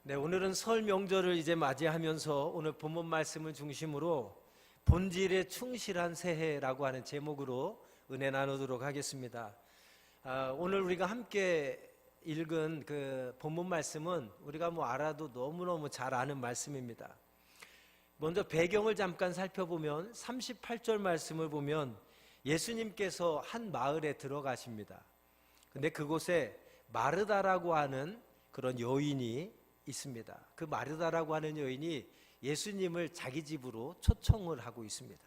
네, 오늘은 설 명절을 이제 맞이하면서 오늘 본문 말씀을 중심으로 본질에 충실한 새해라고 하는 제목으로 은혜 나누도록 하겠습니다. 오늘 우리가 함께 읽은 그 본문 말씀은 우리가 알아도 너무너무 잘 아는 말씀입니다. 먼저 배경을 잠깐 살펴보면 38절 말씀을 보면 예수님께서 한 마을에 들어가십니다. 근데 그곳에 마르다라고 하는 그런 여인이 있습니다. 그 마르다라고 하는 여인이 예수님을 자기 집으로 초청을 하고 있습니다.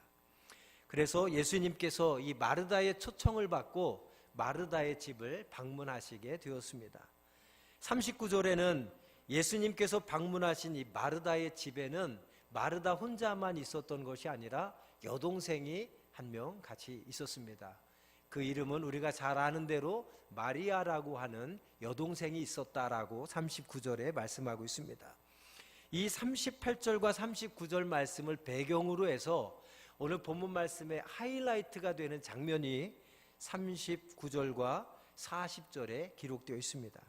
그래서 예수님께서 이 마르다의 초청을 받고 마르다의 집을 방문하시게 되었습니다. 39절에는 예수님께서 방문하신 이 마르다의 집에는 마르다 혼자만 있었던 것이 아니라 여동생이 한 명 같이 있었습니다. 그 이름은 우리가 잘 아는 대로 마리아라고 하는 여동생이 있었다라고 39절에 말씀하고 있습니다. 이 38절과 39절 말씀을 배경으로 해서 오늘 본문 말씀의 하이라이트가 되는 장면이 39절과 40절에 기록되어 있습니다.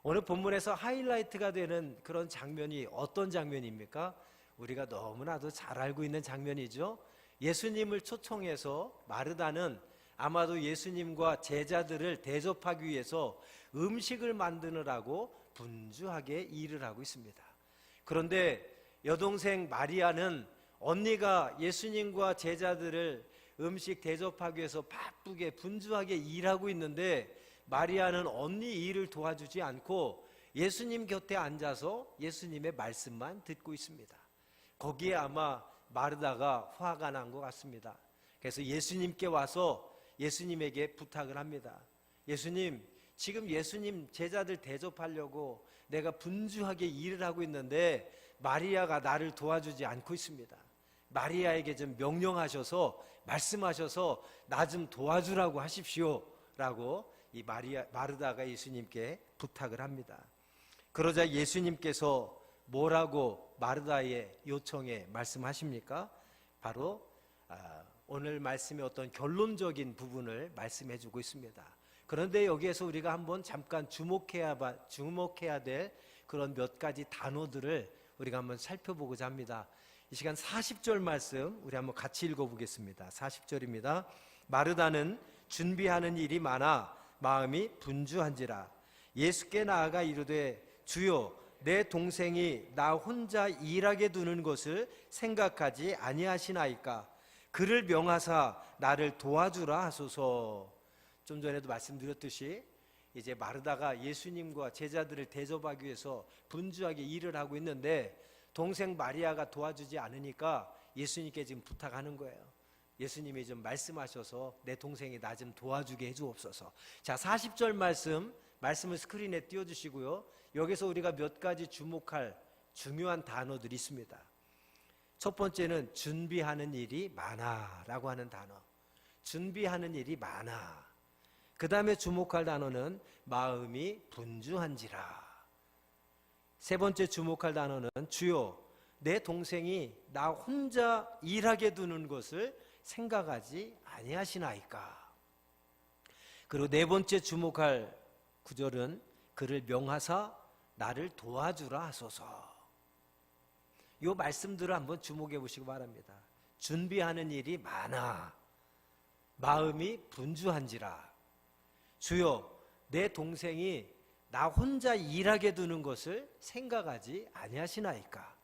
오늘 본문에서 하이라이트가 되는 그런 장면이 어떤 장면입니까? 우리가 너무나도 잘 알고 있는 장면이죠. 예수님을 초청해서 마르다는 아마도 예수님과 제자들을 대접하기 위해서 음식을 만드느라고 분주하게 일을 하고 있습니다. 그런데 여동생 마리아는 언니가 예수님과 제자들을 음식 대접하기 위해서 바쁘게 분주하게 일하고 있는데 마리아는 언니 일을 도와주지 않고 예수님 곁에 앉아서 예수님의 말씀만 듣고 있습니다. 거기에 아마 마르다가 화가 난 것 같습니다. 그래서 예수님께 와서 예수님에게 부탁을 합니다. 예수님, 지금 예수님 제자들 대접하려고 내가 분주하게 일을 하고 있는데 마리아가 나를 도와주지 않고 있습니다. 마리아에게 좀 명령하셔서 말씀하셔서 나 좀 도와주라고 하십시오 라고 이 마르다가 예수님께 부탁을 합니다. 그러자 예수님께서 뭐라고 마르다의 요청에 말씀하십니까? 바로 오늘 말씀의 어떤 결론적인 부분을 말씀해 주고 있습니다. 그런데 여기에서 우리가 한번 잠깐 주목해야 될 그런 몇 가지 단어들을 우리가 한번 살펴보고자 합니다. 이 시간 40절 말씀 우리 한번 같이 읽어보겠습니다. 40절입니다. 마르다는 준비하는 일이 많아 마음이 분주한지라 예수께 나아가 이르되 주여 내 동생이 나 혼자 일하게 두는 것을 생각하지 아니하시나이까 그를 명하사 나를 도와주라 하소서. 좀 전에도 말씀드렸듯이 이제 마르다가 예수님과 제자들을 대접하기 위해서 분주하게 일을 하고 있는데 동생 마리아가 도와주지 않으니까 예수님께 지금 부탁하는 거예요. 예수님이 좀 말씀하셔서 내 동생이 나 좀 도와주게 해주옵소서. 자, 40절 말씀을 스크린에 띄워주시고요. 여기서 우리가 몇 가지 주목할 중요한 단어들이 있습니다. 첫 번째는 준비하는 일이 많아 라고 하는 단어. 준비하는 일이 많아. 그 다음에 주목할 단어는 마음이 분주한지라. 세 번째 주목할 단어는 주여 내 동생이 나 혼자 일하게 두는 것을 생각하지 아니하시나이까. 그리고 네 번째 주목할 구절은 그를 명하사 나를 도와주라 하소서. 이 말씀들을 한번 주목해 보시기 바랍니다. 준비하는 일이 많아 마음이 분주한지라. 주여 내 동생이 나 혼자 일하게 두는 것을 생각하지 아니하시나이까.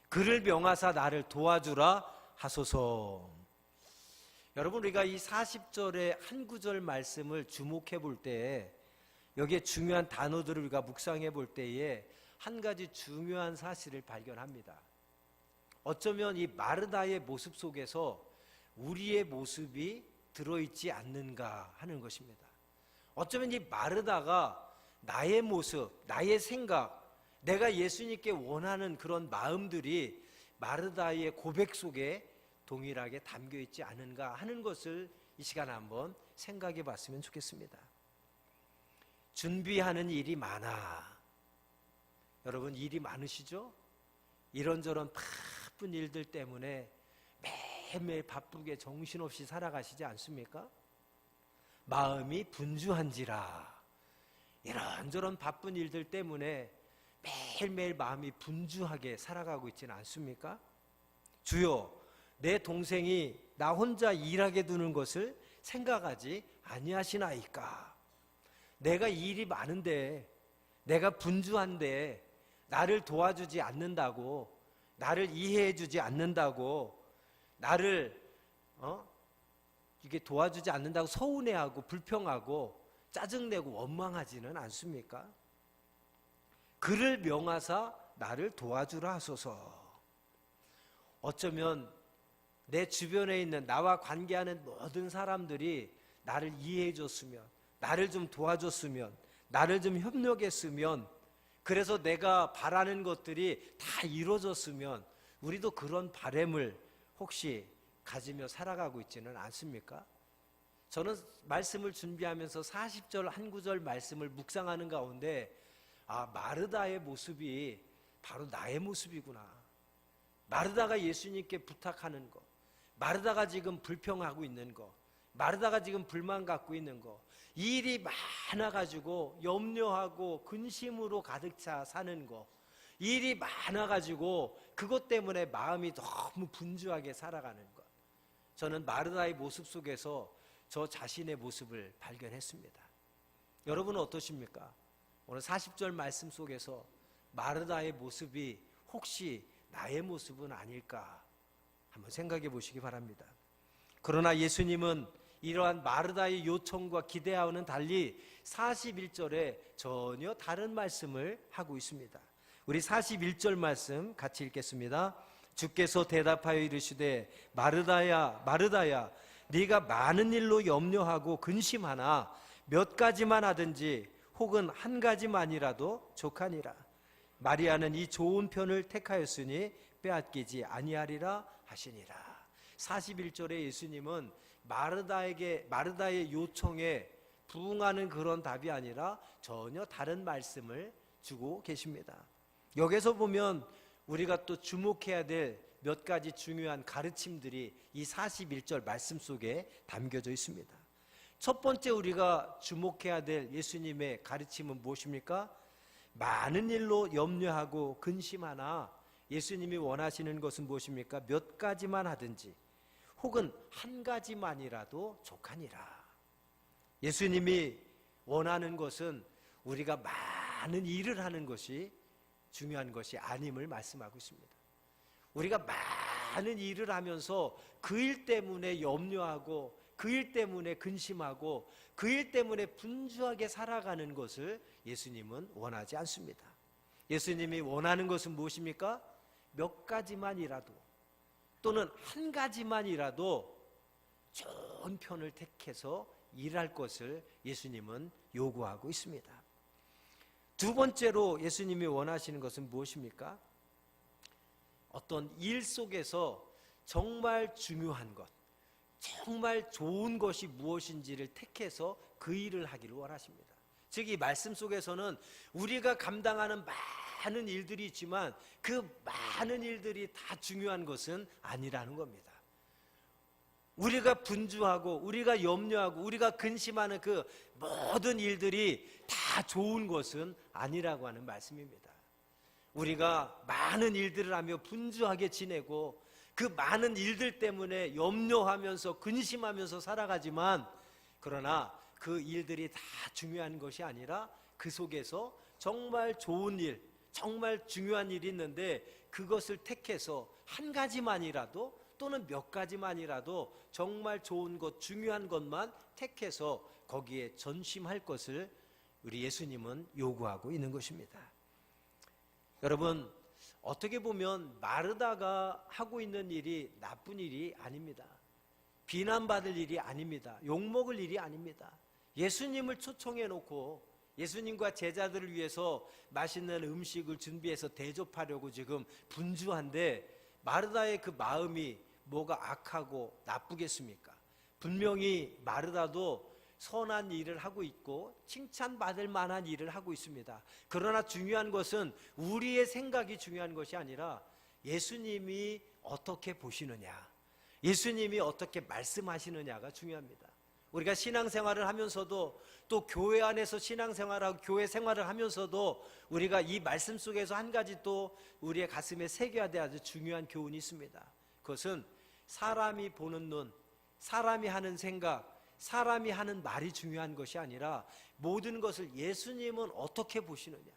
그를 명하사 나를 도와주라 하소서. 여러분, 우리가 이 40절의 한 구절 말씀을 주목해 볼 때에 여기에 중요한 단어들을 우리가 묵상해 볼 때에 한 가지 중요한 사실을 발견합니다. 어쩌면 이 마르다의 모습 속에서 우리의 모습이 들어있지 않는가 하는 것입니다. 어쩌면 이 마르다가 나의 모습, 나의 생각, 내가 예수님께 원하는 그런 마음들이 마르다의 고백 속에 동일하게 담겨있지 않은가 하는 것을 이 시간에 한번 생각해 봤으면 좋겠습니다. 준비하는 일이 많아. 여러분, 일이 많으시죠? 이런저런 바쁜 일들 때문에 매일매일 바쁘게 정신없이 살아가시지 않습니까? 마음이 분주한지라. 이런저런 바쁜 일들 때문에 매일매일 마음이 분주하게 살아가고 있지는 않습니까? 주여, 내 동생이 나 혼자 일하게 두는 것을 생각하지 아니하시나이까? 내가 일이 많은데, 내가 분주한데 나를 도와주지 않는다고, 나를 이해해 주지 않는다고, 나를 이게 도와주지 않는다고 서운해하고 불평하고 짜증내고 원망하지는 않습니까? 그를 명하사 나를 도와주라 하소서. 어쩌면 내 주변에 있는 나와 관계하는 모든 사람들이 나를 이해해 줬으면, 나를 좀 도와줬으면, 나를 좀 협력했으면, 그래서 내가 바라는 것들이 다 이루어졌으면, 우리도 그런 바람을 혹시 가지며 살아가고 있지는 않습니까? 저는 말씀을 준비하면서 40절 한 구절 말씀을 묵상하는 가운데 마르다의 모습이 바로 나의 모습이구나. 마르다가 예수님께 부탁하는 거, 마르다가 지금 불평하고 있는 거, 마르다가 지금 불만 갖고 있는 거, 일이 많아가지고 염려하고 근심으로 가득 차 사는 거, 일이 많아가지고 그것 때문에 마음이 너무 분주하게 살아가는 것. 저는 마르다의 모습 속에서 저 자신의 모습을 발견했습니다. 여러분은 어떠십니까? 오늘 40절 말씀 속에서 마르다의 모습이 혹시 나의 모습은 아닐까 한번 생각해 보시기 바랍니다. 그러나 예수님은 이러한 마르다의 요청과 기대와는 달리 41절에 전혀 다른 말씀을 하고 있습니다. 우리 41절 말씀 같이 읽겠습니다. 주께서 대답하여 이르시되 마르다야 마르다야 네가 많은 일로 염려하고 근심하나 몇 가지만 하든지 혹은 한 가지만이라도 족하니라. 마리아는 이 좋은 편을 택하였으니 빼앗기지 아니하리라 하시니라. 41절에 예수님은 마르다의 요청에 부응하는 그런 답이 아니라 전혀 다른 말씀을 주고 계십니다. 여기서 보면 우리가 또 주목해야 될 몇 가지 중요한 가르침들이 이 41절 말씀 속에 담겨져 있습니다. 첫 번째 우리가 주목해야 될 예수님의 가르침은 무엇입니까? 많은 일로 염려하고 근심하나 예수님이 원하시는 것은 무엇입니까? 몇 가지만 하든지 혹은 한 가지만이라도 족하니라. 예수님이 원하는 것은 우리가 많은 일을 하는 것이 중요한 것이 아님을 말씀하고 있습니다. 우리가 많은 일을 하면서 그 일 때문에 염려하고 그 일 때문에 근심하고 그 일 때문에 분주하게 살아가는 것을 예수님은 원하지 않습니다. 예수님이 원하는 것은 무엇입니까? 몇 가지만이라도 또는 한 가지만이라도 좋은 편을 택해서 일할 것을 예수님은 요구하고 있습니다. 두 번째로 예수님이 원하시는 것은 무엇입니까? 어떤 일 속에서 정말 중요한 것, 정말 좋은 것이 무엇인지를 택해서 그 일을 하기를 원하십니다. 즉 이 말씀 속에서는 우리가 감당하는 많은 일들이 있지만 그 많은 일들이 다 중요한 것은 아니라는 겁니다. 우리가 분주하고 우리가 염려하고 우리가 근심하는 그 모든 일들이 다 좋은 것은 아니라고 하는 말씀입니다. 우리가 많은 일들을 하며 분주하게 지내고 그 많은 일들 때문에 염려하면서 근심하면서 살아가지만 그러나 그 일들이 다 중요한 것이 아니라 그 속에서 정말 좋은 일, 정말 중요한 일이 있는데 그것을 택해서 한 가지만이라도 또는 몇 가지만이라도 정말 좋은 것, 중요한 것만 택해서 거기에 전심할 것을 우리 예수님은 요구하고 있는 것입니다. 여러분, 어떻게 보면 마르다가 하고 있는 일이 나쁜 일이 아닙니다. 비난받을 일이 아닙니다. 욕먹을 일이 아닙니다. 예수님을 초청해 놓고 예수님과 제자들을 위해서 맛있는 음식을 준비해서 대접하려고 지금 분주한데 마르다의 그 마음이 뭐가 악하고 나쁘겠습니까? 분명히 마르다도 선한 일을 하고 있고 칭찬받을 만한 일을 하고 있습니다. 그러나 중요한 것은 우리의 생각이 중요한 것이 아니라 예수님이 어떻게 보시느냐, 예수님이 어떻게 말씀하시느냐가 중요합니다. 우리가 신앙생활을 하면서도 또 교회 안에서 신앙생활하고 교회 생활을 하면서도 우리가 이 말씀 속에서 한 가지 또 우리의 가슴에 새겨야 될 아주 중요한 교훈이 있습니다. 그것은 사람이 보는 눈, 사람이 하는 생각, 사람이 하는 말이 중요한 것이 아니라 모든 것을 예수님은 어떻게 보시느냐,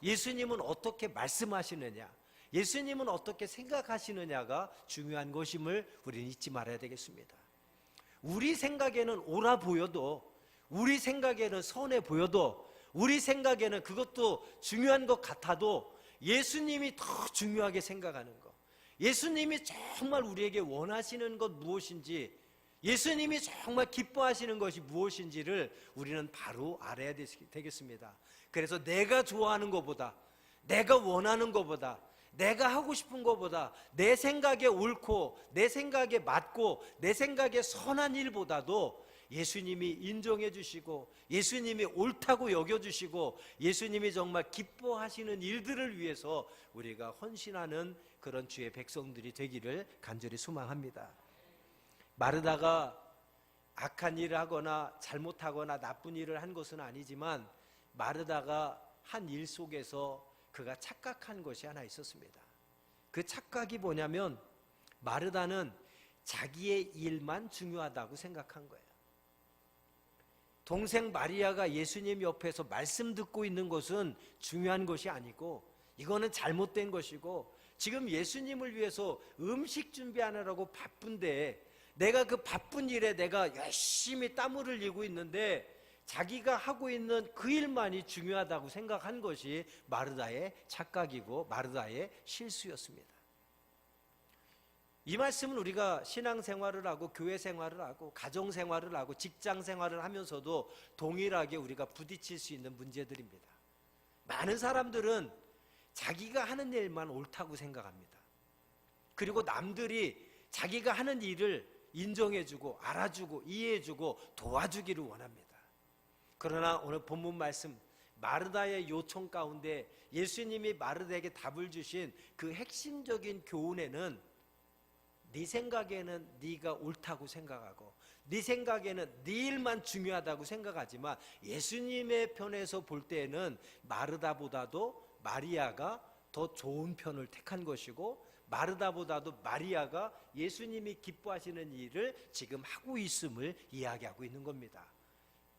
예수님은 어떻게 말씀하시느냐, 예수님은 어떻게 생각하시느냐가 중요한 것임을 우리는 잊지 말아야 되겠습니다. 우리 생각에는 옳아 보여도, 우리 생각에는 선해 보여도, 우리 생각에는 그것도 중요한 것 같아도 예수님이 더 중요하게 생각하는 것, 예수님이 정말 우리에게 원하시는 것 무엇인지, 예수님이 정말 기뻐하시는 것이 무엇인지를 우리는 바로 알아야 되겠습니다. 그래서 내가 좋아하는 것보다, 내가 원하는 것보다, 내가 하고 싶은 것보다, 내 생각에 옳고 내 생각에 맞고 내 생각에 선한 일보다도 예수님이 인정해 주시고 예수님이 옳다고 여겨주시고 예수님이 정말 기뻐하시는 일들을 위해서 우리가 헌신하는 그런 주의 백성들이 되기를 간절히 소망합니다. 마르다가 악한 일을 하거나 잘못하거나 나쁜 일을 한 것은 아니지만 마르다가 한 일 속에서 그가 착각한 것이 하나 있었습니다. 그 착각이 뭐냐면 마르다는 자기의 일만 중요하다고 생각한 거예요. 동생 마리아가 예수님 옆에서 말씀 듣고 있는 것은 중요한 것이 아니고 이거는 잘못된 것이고, 지금 예수님을 위해서 음식 준비하느라고 바쁜데 내가 그 바쁜 일에 내가 열심히 땀을 흘리고 있는데 자기가 하고 있는 그 일만이 중요하다고 생각한 것이 마르다의 착각이고 마르다의 실수였습니다. 이 말씀은 우리가 신앙생활을 하고 교회 생활을 하고 가정생활을 하고 직장생활을 하면서도 동일하게 우리가 부딪힐 수 있는 문제들입니다. 많은 사람들은 자기가 하는 일만 옳다고 생각합니다. 그리고 남들이 자기가 하는 일을 인정해주고 알아주고 이해해주고 도와주기를 원합니다. 그러나 오늘 본문 말씀 마르다의 요청 가운데 예수님이 마르다에게 답을 주신 그 핵심적인 교훈에는 네 생각에는 네가 옳다고 생각하고 네 생각에는 네 일만 중요하다고 생각하지만 예수님의 편에서 볼 때에는 마르다보다도 마리아가 더 좋은 편을 택한 것이고 마르다보다도 마리아가 예수님이 기뻐하시는 일을 지금 하고 있음을 이야기하고 있는 겁니다.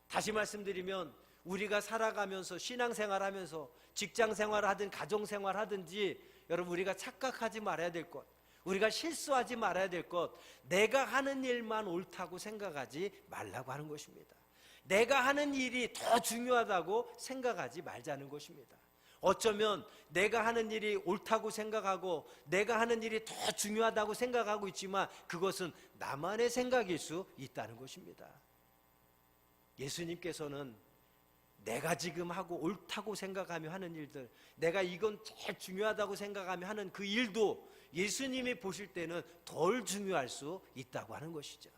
다시 말씀드리면 우리가 살아가면서 신앙생활하면서 직장생활을 하든 가정생활을 하든지 여러분 우리가 착각하지 말아야 될 것, 우리가 실수하지 말아야 될 것, 내가 하는 일만 옳다고 생각하지 말라고 하는 것입니다. 내가 하는 일이 더 중요하다고 생각하지 말자는 것입니다. 어쩌면 내가 하는 일이 옳다고 생각하고 내가 하는 일이 더 중요하다고 생각하고 있지만 그것은 나만의 생각일 수 있다는 것입니다. 예수님께서는 내가 지금 하고 옳다고 생각하며 하는 일들, 내가 이건 제일 중요하다고 생각하며 하는 그 일도 예수님이 보실 때는 덜 중요할 수 있다고 하는 것이죠.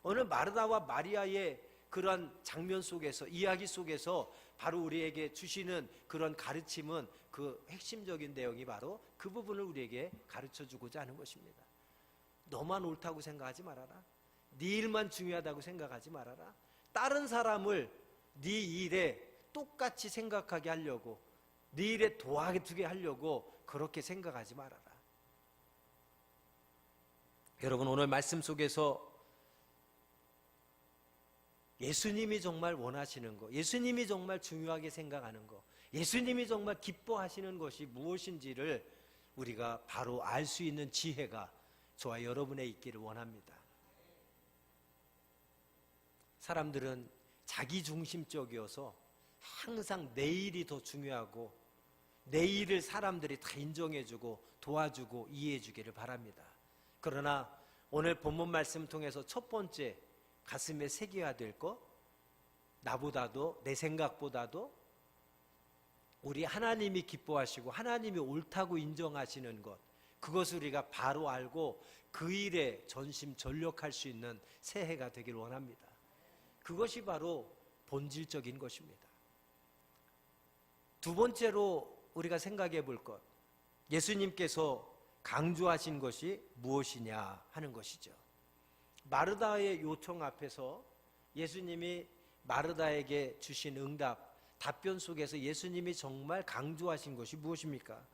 오늘 마르다와 마리아의 그러한 장면 속에서, 이야기 속에서 바로 우리에게 주시는 그런 가르침은 그 핵심적인 내용이 바로 그 부분을 우리에게 가르쳐주고자 하는 것입니다. 너만 옳다고 생각하지 말아라. 네 일만 중요하다고 생각하지 말아라. 다른 사람을 네 일에 똑같이 생각하게 하려고, 네 일에 도와주게 하려고 그렇게 생각하지 말아라. 여러분 오늘 말씀 속에서 예수님이 정말 원하시는 것, 예수님이 정말 중요하게 생각하는 것, 예수님이 정말 기뻐하시는 것이 무엇인지를 우리가 바로 알 수 있는 지혜가 저와 여러분에 있기를 원합니다. 사람들은 자기중심적이어서 항상 내 일이 더 중요하고 내 일을 사람들이 다 인정해주고 도와주고 이해해주기를 바랍니다. 그러나 오늘 본문 말씀 통해서 첫 번째 가슴에 새겨야 될 것, 나보다도 내 생각보다도 우리 하나님이 기뻐하시고 하나님이 옳다고 인정하시는 것, 그것을 우리가 바로 알고 그 일에 전심전력할 수 있는 새해가 되길 원합니다. 그것이 바로 본질적인 것입니다. 두 번째로 우리가 생각해 볼 것, 예수님께서 강조하신 것이 무엇이냐 하는 것이죠. 마르다의 요청 앞에서 예수님이 마르다에게 주신 응답, 답변 속에서 예수님이 정말 강조하신 것이 무엇입니까?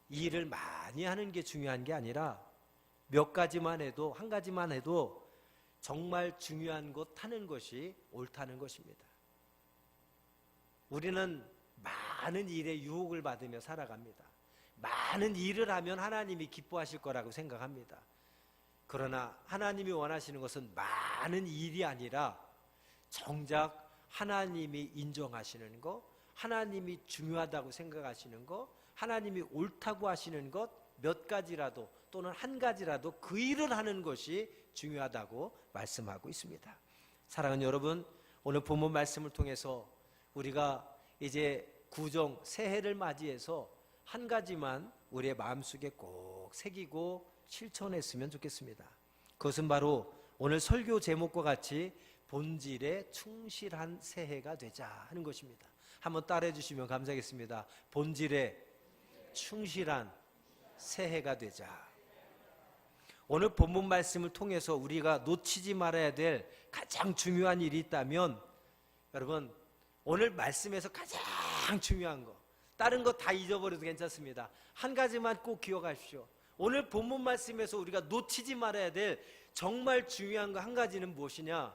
일을 많이 하는 게 중요한 게 아니라 몇 가지만 해도, 한 가지만 해도 정말 중요한 것 하는 것이 옳다는 것입니다. 우리는 많은 일에 유혹을 받으며 살아갑니다. 많은 일을 하면 하나님이 기뻐하실 거라고 생각합니다. 그러나 하나님이 원하시는 것은 많은 일이 아니라 정작 하나님이 인정하시는 것, 하나님이 중요하다고 생각하시는 것, 하나님이 옳다고 하시는 것 몇 가지라도 또는 한 가지라도 그 일을 하는 것이 중요하다고 말씀하고 있습니다. 사랑하는 여러분, 오늘 본문 말씀을 통해서 우리가 이제 구정 새해를 맞이해서 한 가지만 우리의 마음속에 꼭 새기고 실천했으면 좋겠습니다. 그것은 바로 오늘 설교 제목과 같이 본질에 충실한 새해가 되자 하는 것입니다. 한번 따라해 주시면 감사하겠습니다. 본질에 충실한 새해가 되자. 오늘 본문 말씀을 통해서 우리가 놓치지 말아야 될 가장 중요한 일이 있다면, 여러분, 오늘 말씀에서 가장 중요한 거, 다른 거 다 잊어버려도 괜찮습니다. 한 가지만 꼭 기억하십시오. 오늘 본문 말씀에서 우리가 놓치지 말아야 될 정말 중요한 거 한 가지는 무엇이냐?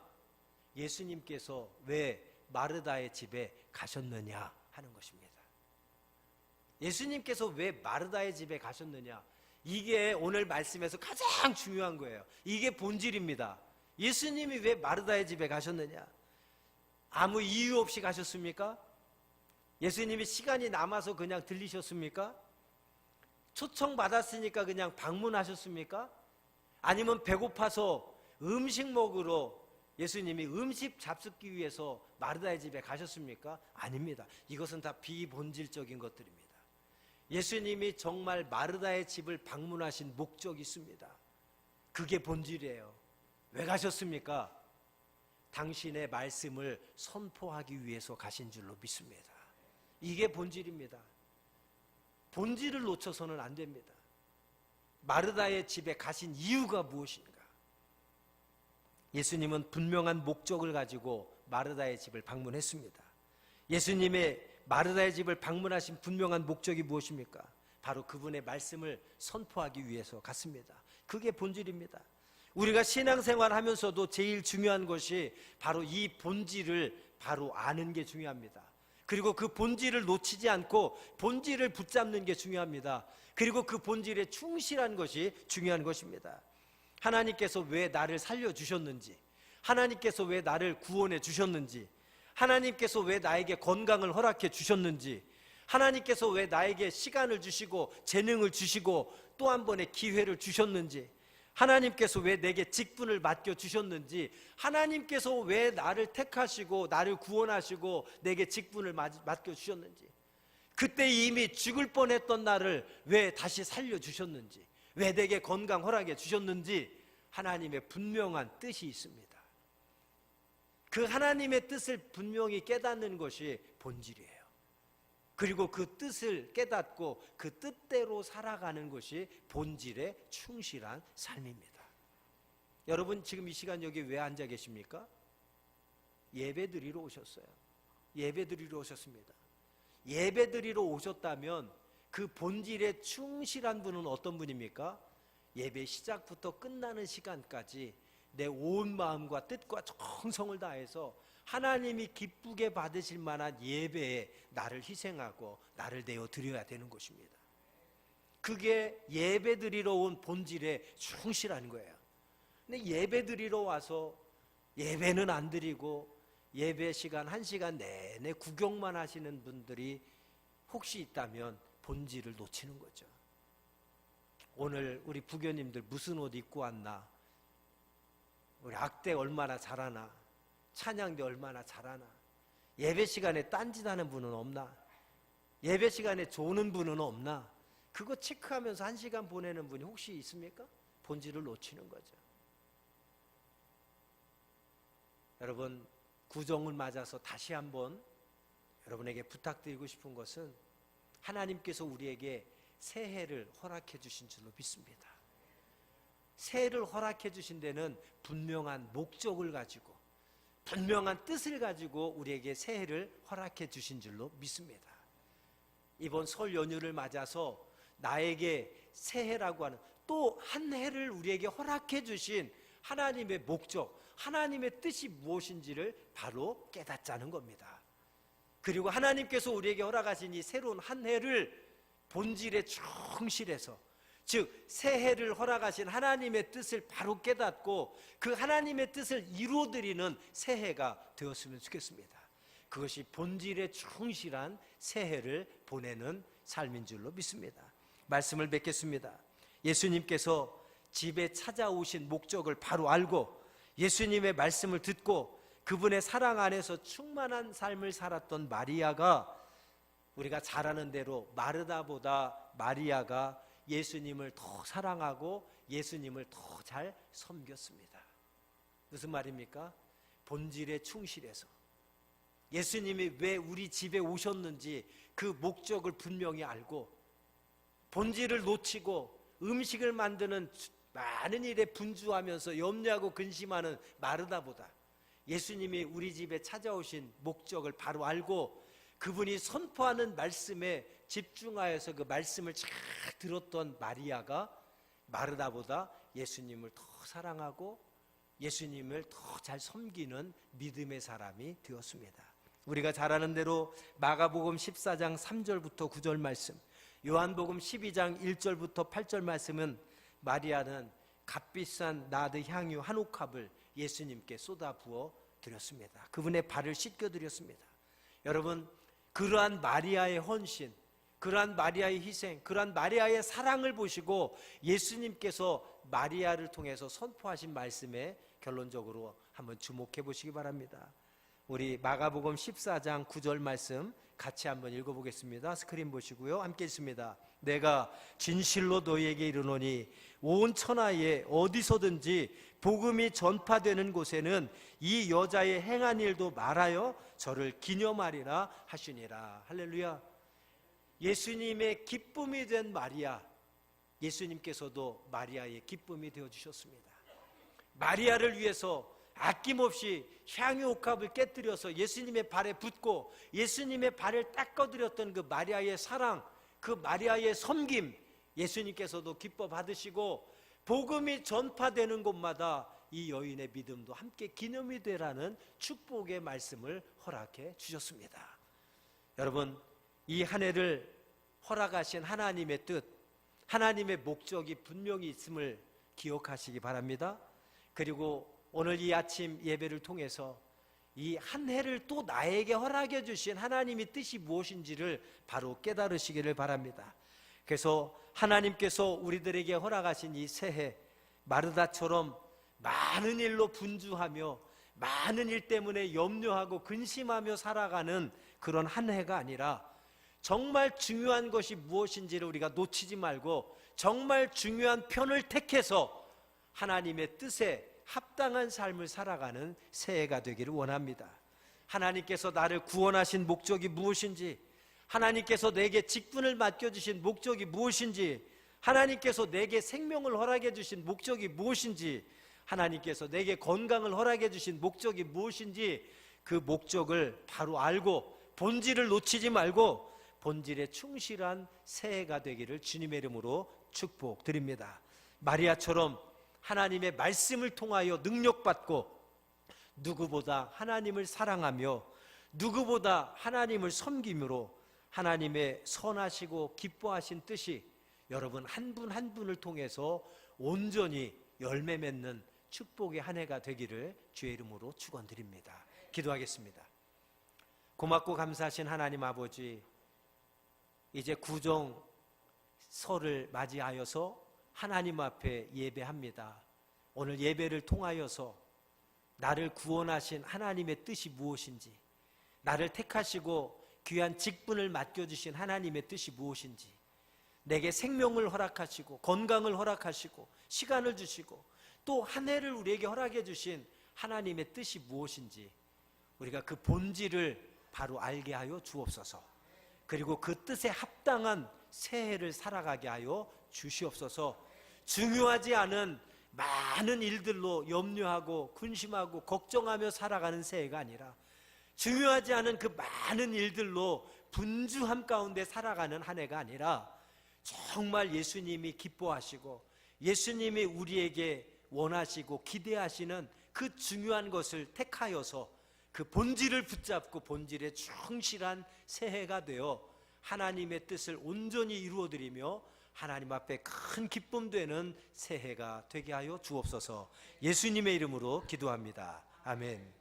예수님께서 왜 마르다의 집에 가셨느냐 하는 것입니다. 예수님께서 왜 마르다의 집에 가셨느냐, 이게 오늘 말씀에서 가장 중요한 거예요. 이게 본질입니다. 예수님이 왜 마르다의 집에 가셨느냐? 아무 이유 없이 가셨습니까? 예수님이 시간이 남아서 그냥 들리셨습니까? 초청받았으니까 그냥 방문하셨습니까? 아니면 배고파서 음식 먹으러 예수님이 음식 잡숫기 위해서 마르다의 집에 가셨습니까? 아닙니다. 이것은 다 비본질적인 것들입니다. 예수님이 정말 마르다의 집을 방문하신 목적이 있습니다. 그게 본질이에요. 왜 가셨습니까? 당신의 말씀을 선포하기 위해서 가신 줄로 믿습니다. 이게 본질입니다. 본질을 놓쳐서는 안 됩니다. 마르다의 집에 가신 이유가 무엇인가? 예수님은 분명한 목적을 가지고 마르다의 집을 방문했습니다. 예수님의 마르다의 집을 방문하신 분명한 목적이 무엇입니까? 바로 그분의 말씀을 선포하기 위해서 갔습니다. 그게 본질입니다. 우리가 신앙생활 하면서도 제일 중요한 것이 바로 이 본질을 바로 아는 게 중요합니다. 그리고 그 본질을 놓치지 않고 본질을 붙잡는 게 중요합니다. 그리고 그 본질에 충실한 것이 중요한 것입니다. 하나님께서 왜 나를 살려주셨는지, 하나님께서 왜 나를 구원해 주셨는지, 하나님께서 왜 나에게 건강을 허락해 주셨는지, 하나님께서 왜 나에게 시간을 주시고 재능을 주시고 또 한 번의 기회를 주셨는지, 하나님께서 왜 내게 직분을 맡겨 주셨는지, 하나님께서 왜 나를 택하시고 나를 구원하시고 내게 직분을 맡겨 주셨는지, 그때 이미 죽을 뻔했던 나를 왜 다시 살려주셨는지, 왜 내게 건강 허락해 주셨는지 하나님의 분명한 뜻이 있습니다. 그 하나님의 뜻을 분명히 깨닫는 것이 본질이에요. 그리고 그 뜻을 깨닫고 그 뜻대로 살아가는 것이 본질에 충실한 삶입니다. 여러분, 지금 이 시간 여기 왜 앉아 계십니까? 예배드리러 오셨어요. 예배드리러 오셨습니다. 예배드리러 오셨다면 그 본질에 충실한 분은 어떤 분입니까? 예배 시작부터 끝나는 시간까지 내 온 마음과 뜻과 정성을 다해서 하나님이 기쁘게 받으실 만한 예배에 나를 희생하고 나를 내어 드려야 되는 것입니다. 그게 예배 드리러 온 본질에 충실한 거예요. 근데 예배 드리러 와서 예배는 안 드리고 예배 시간 1시간 내내 구경만 하시는 분들이 혹시 있다면 본질을 놓치는 거죠. 오늘 우리 부교님들 무슨 옷 입고 왔나? 우리 악대 얼마나 잘하나? 찬양대 얼마나 잘하나? 예배 시간에 딴짓하는 분은 없나? 예배 시간에 조는 분은 없나? 그거 체크하면서 1시간 보내는 분이 혹시 있습니까? 본질을 놓치는 거죠. 여러분, 구정을 맞아서 다시 한번 여러분에게 부탁드리고 싶은 것은 하나님께서 우리에게 새해를 허락해 주신 줄로 믿습니다. 새해를 허락해 주신 데는 분명한 목적을 가지고 분명한 뜻을 가지고 우리에게 새해를 허락해 주신 줄로 믿습니다. 이번 설 연휴를 맞아서 나에게 새해라고 하는 또 한 해를 우리에게 허락해 주신 하나님의 목적, 하나님의 뜻이 무엇인지를 바로 깨닫자는 겁니다. 그리고 하나님께서 우리에게 허락하신 이 새로운 한 해를 본질에 충실해서, 즉 새해를 허락하신 하나님의 뜻을 바로 깨닫고 그 하나님의 뜻을 이루어드리는 새해가 되었으면 좋겠습니다. 그것이 본질에 충실한 새해를 보내는 삶인 줄로 믿습니다. 말씀을 맺겠습니다. 예수님께서 집에 찾아오신 목적을 바로 알고 예수님의 말씀을 듣고 그분의 사랑 안에서 충만한 삶을 살았던 마리아가, 우리가 잘 아는 대로 마르다보다 마리아가 예수님을 더 사랑하고 예수님을 더 잘 섬겼습니다. 무슨 말입니까? 본질에 충실해서 예수님이 왜 우리 집에 오셨는지 그 목적을 분명히 알고 본질을 놓치고 음식을 만드는 많은 일에 분주하면서 염려하고 근심하는 마르다보다 예수님이 우리 집에 찾아오신 목적을 바로 알고 그분이 선포하는 말씀에 집중하여서 그 말씀을 잘 들었던 마리아가 마르다보다 예수님을 더 사랑하고 예수님을 더 잘 섬기는 믿음의 사람이 되었습니다. 우리가 잘 아는 대로 마가복음 14장 3절부터 9절 말씀, 요한복음 12장 1절부터 8절 말씀은 마리아는 값비싼 나드 향유 한 옥합을 예수님께 쏟아 부어 드렸습니다. 그분의 발을 씻겨 드렸습니다. 여러분, 그러한 마리아의 헌신, 그러한 마리아의 희생, 그러한 마리아의 사랑을 보시고 예수님께서 마리아를 통해서 선포하신 말씀에 결론적으로 한번 주목해 보시기 바랍니다. 우리 마가복음 14장 9절 말씀 같이 한번 읽어보겠습니다. 스크린 보시고요, 함께 읽습니다. 내가 진실로 너희에게 이르노니 온 천하에 어디서든지 복음이 전파되는 곳에는 이 여자의 행한 일도 말하여 저를 기념하리라 하시니라. 할렐루야. 예수님의 기쁨이 된 마리아, 예수님께서도 마리아의 기쁨이 되어주셨습니다. 마리아를 위해서 아낌없이 향유 옥합을 깨뜨려서 예수님의 발에 붓고 예수님의 발을 닦아드렸던 그 마리아의 사랑, 그 마리아의 섬김, 예수님께서도 기뻐 받으시고 복음이 전파되는 곳마다 이 여인의 믿음도 함께 기념이 되라는 축복의 말씀을 허락해 주셨습니다. 여러분, 이 한 해를 허락하신 하나님의 뜻, 하나님의 목적이 분명히 있음을 기억하시기 바랍니다. 그리고 오늘 이 아침 예배를 통해서 이 한 해를 또 나에게 허락해 주신 하나님의 뜻이 무엇인지를 바로 깨달으시기를 바랍니다. 그래서 하나님께서 우리들에게 허락하신 이 새해, 마르다처럼 많은 일로 분주하며 많은 일 때문에 염려하고 근심하며 살아가는 그런 한 해가 아니라 정말 중요한 것이 무엇인지를 우리가 놓치지 말고 정말 중요한 편을 택해서 하나님의 뜻에 합당한 삶을 살아가는 새해가 되기를 원합니다. 하나님께서 나를 구원하신 목적이 무엇인지, 하나님께서 내게 직분을 맡겨주신 목적이 무엇인지, 하나님께서 내게 생명을 허락해 주신 목적이 무엇인지, 하나님께서 내게 건강을 허락해 주신 목적이 무엇인지 그 목적을 바로 알고 본질을 놓치지 말고 본질에 충실한 새해가 되기를 주님의 이름으로 축복드립니다. 마리아처럼 하나님의 말씀을 통하여 능력받고 누구보다 하나님을 사랑하며 누구보다 하나님을 섬김으로 하나님의 선하시고 기뻐하신 뜻이 여러분 한 분 한 분을 통해서 온전히 열매 맺는 축복의 한 해가 되기를 주의 이름으로 축원드립니다. 기도하겠습니다. 고맙고 감사하신 하나님 아버지, 이제 구정설을 맞이하여서 하나님 앞에 예배합니다. 오늘 예배를 통하여서 나를 구원하신 하나님의 뜻이 무엇인지, 나를 택하시고 귀한 직분을 맡겨주신 하나님의 뜻이 무엇인지, 내게 생명을 허락하시고 건강을 허락하시고 시간을 주시고 또 한 해를 우리에게 허락해 주신 하나님의 뜻이 무엇인지 우리가 그 본질을 바로 알게 하여 주옵소서. 그리고 그 뜻에 합당한 새해를 살아가게 하여 주시옵소서. 중요하지 않은 많은 일들로 염려하고 근심하고 걱정하며 살아가는 새해가 아니라 중요하지 않은 그 많은 일들로 분주함 가운데 살아가는 한 해가 아니라 정말 예수님이 기뻐하시고 예수님이 우리에게 원하시고 기대하시는 그 중요한 것을 택하여서 그 본질을 붙잡고 본질에 충실한 새해가 되어 하나님의 뜻을 온전히 이루어드리며 하나님 앞에 큰 기쁨 되는 새해가 되게 하여 주옵소서. 예수님의 이름으로 기도합니다. 아멘.